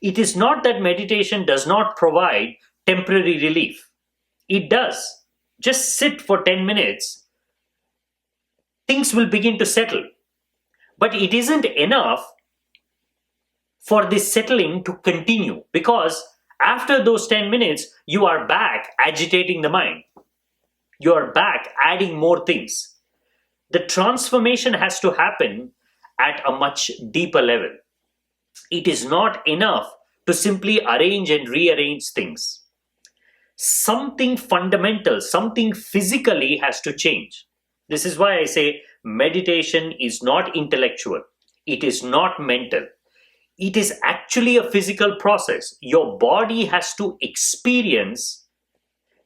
It is not that meditation does not provide temporary relief. It does. Just sit for 10 minutes, things will begin to settle. But it isn't enough for this settling to continue, because after those 10 minutes, you are back agitating the mind. You are back adding more things. The transformation has to happen at a much deeper level. It is not enough to simply arrange and rearrange things. Something fundamental, something physically has to change. This is why I say meditation is not intellectual. It is not mental. It is actually a physical process. Your body has to experience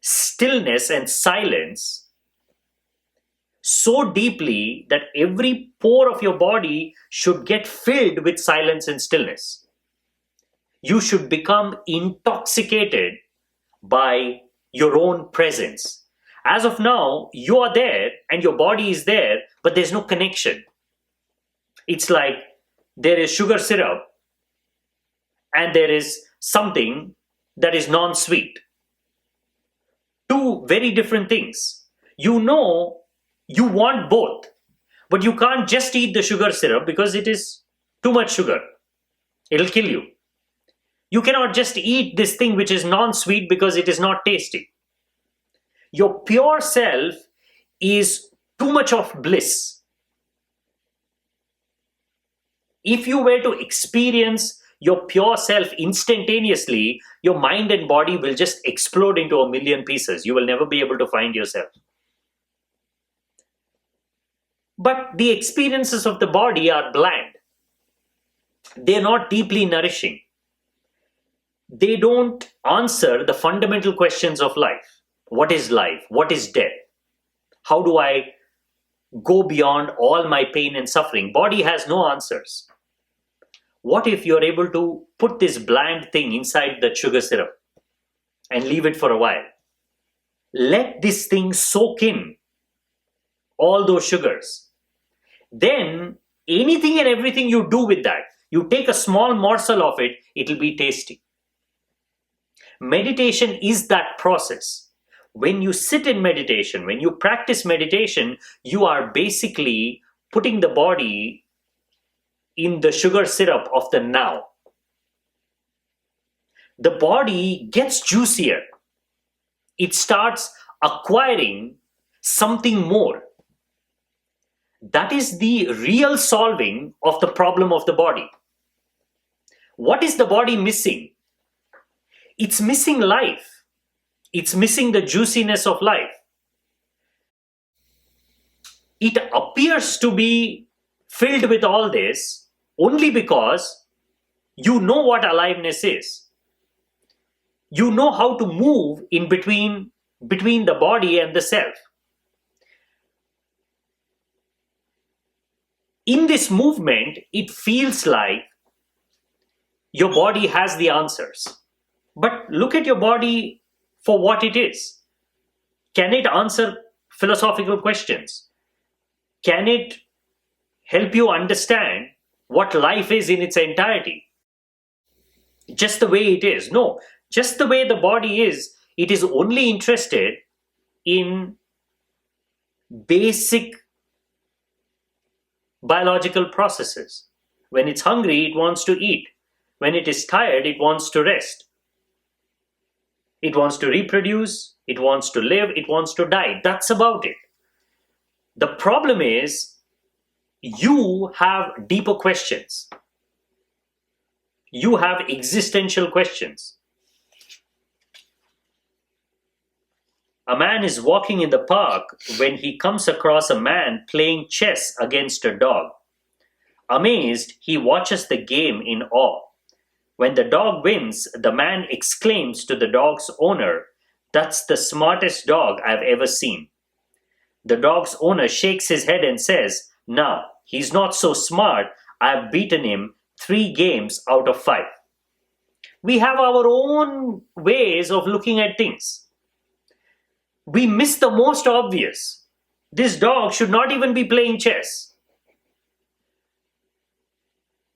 stillness and silence so deeply that every pore of your body should get filled with silence and stillness. You should become intoxicated by your own presence. As of now, you are there and your body is there, but there's no connection. It's like there is sugar syrup and there is something that is non-sweet. Two very different things. You know you want both, but you can't just eat the sugar syrup because it is too much sugar. It'll kill you. You cannot just eat this thing which is non-sweet because it is not tasty. Your pure self is too much of bliss. If you were to experience your pure self instantaneously, your mind and body will just explode into a million pieces. You will never be able to find yourself. But the experiences of the body are bland. They're not deeply nourishing. They don't answer the fundamental questions of life. What is life? What is death? How do I go beyond all my pain and suffering? Body has no answers. What if you're able to put this bland thing inside the sugar syrup and leave it for a while? Let this thing soak in all those sugars. Then anything and everything you do with that, you take a small morsel of it, it'll be tasty. Meditation is that process. When you sit in meditation, when you practice meditation, you are basically putting the body in the sugar syrup of the now. The body gets juicier. It starts acquiring something more. That is the real solving of the problem of the body. What is the body missing? It's missing life. It's missing the juiciness of life. It appears to be filled with all this only because you know what aliveness is. You know how to move in between the body and the self. In this movement, it feels like your body has the answers. But look at your body for what it is. Can it answer philosophical questions? Can it help you understand what life is in its entirety? Just the way it is? No, just the way the body is, it is only interested in basic biological processes. When it's hungry, it wants to eat. When it is tired, it wants to rest. It wants to reproduce, it wants to live, it wants to die. That's about it. The problem is, you have deeper questions. You have existential questions. A man is walking in the park when he comes across a man playing chess against a dog. Amazed, he watches the game in awe. When the dog wins, the man exclaims to the dog's owner, "That's the smartest dog I've ever seen." The dog's owner shakes his head and says, "Now, he's not so smart. I've beaten him 3 games out of 5. We have our own ways of looking at things. We miss the most obvious. This dog should not even be playing chess.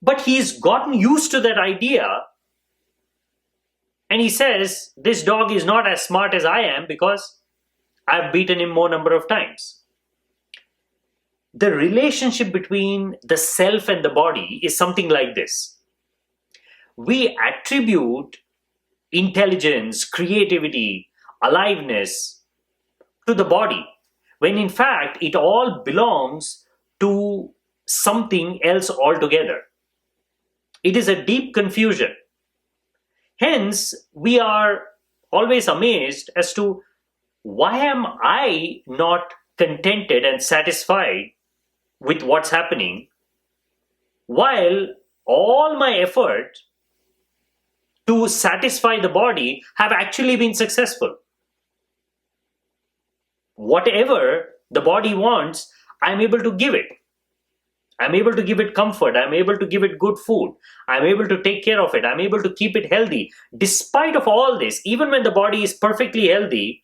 But he's gotten used to that idea And he says, this dog is not as smart as I am because I've beaten him more number of times. The relationship between the self and the body is something like this. We attribute intelligence, creativity, aliveness to the body, when in fact it all belongs to something else altogether. It is a deep confusion. Hence, we are always amazed as to why am I not contented and satisfied with what's happening, while all my effort to satisfy the body have actually been successful. Whatever the body wants, I'm able to give it. I'm able to give it comfort. I'm able to give it good food. I'm able to take care of it. I'm able to keep it healthy. Despite of all this, even when the body is perfectly healthy,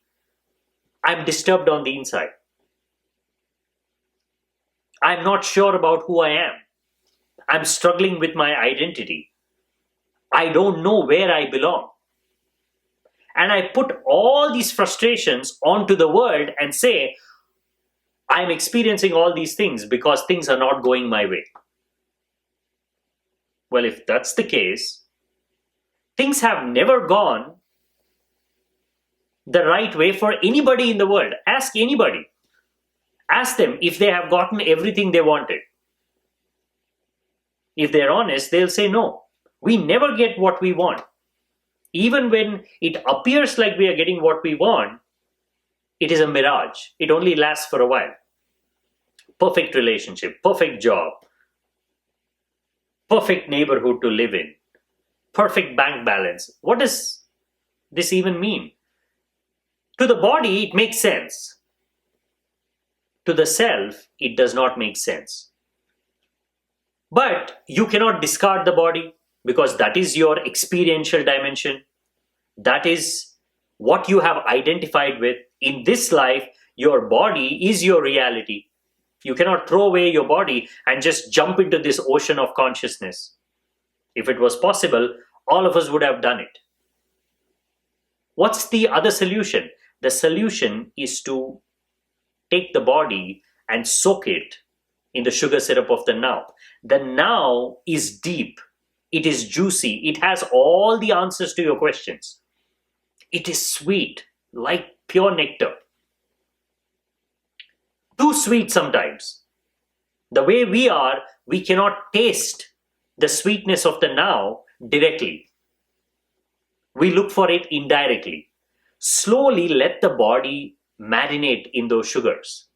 I'm disturbed on the inside. I'm not sure about who I am. I'm struggling with my identity. I don't know where I belong. And I put all these frustrations onto the world and say, I'm experiencing all these things because things are not going my way. Well, if that's the case, things have never gone the right way for anybody in the world. Ask anybody. Ask them if they have gotten everything they wanted. If they're honest, they'll say no. We never get what we want. Even when it appears like we are getting what we want, it is a mirage. It only lasts for a while. Perfect relationship, perfect job, perfect neighborhood to live in, perfect bank balance. What does this even mean? To the body, it makes sense. To the self, it does not make sense. But you cannot discard the body because that is your experiential dimension. That is what you have identified with. In this life, your body is your reality. You cannot throw away your body and just jump into this ocean of consciousness. If it was possible, all of us would have done it. What's the other solution? The solution is to take the body and soak it in the sugar syrup of the now. The now is deep. It is juicy. It has all the answers to your questions. It is sweet, like pure nectar. Too sweet sometimes. The way we are, we cannot taste the sweetness of the now directly. We look for it indirectly. Slowly let the body marinate in those sugars.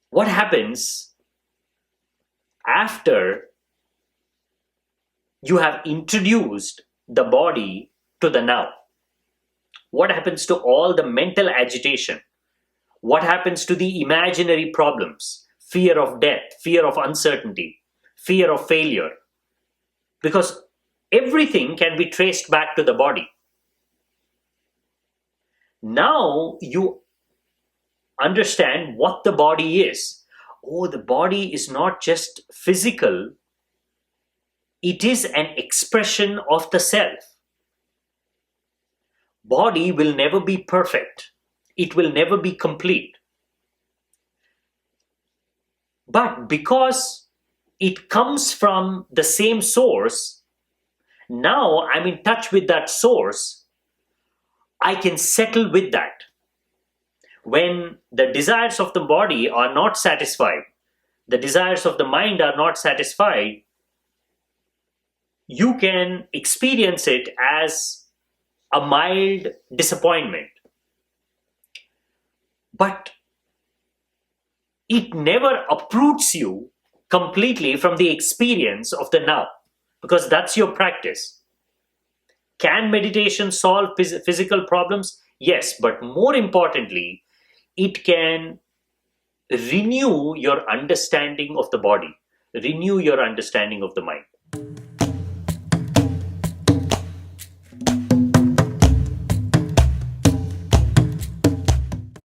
What happens after you have introduced the body to the now? What happens to all the mental agitation? What happens to the imaginary problems? Fear of death, fear of uncertainty, fear of failure. Because everything can be traced back to the body. Now you understand what the body is. Oh, the body is not just physical. It is an expression of the self. Body will never be perfect. It will never be complete. But because it comes from the same source, now I'm in touch with that source. I can settle with that. When the desires of the body are not satisfied, the desires of the mind are not satisfied, you can experience it as a mild disappointment. But it never uproots you completely from the experience of the now, because that's your practice. Can meditation solve physical problems? Yes, but more importantly, it can renew your understanding of the body, renew your understanding of the mind.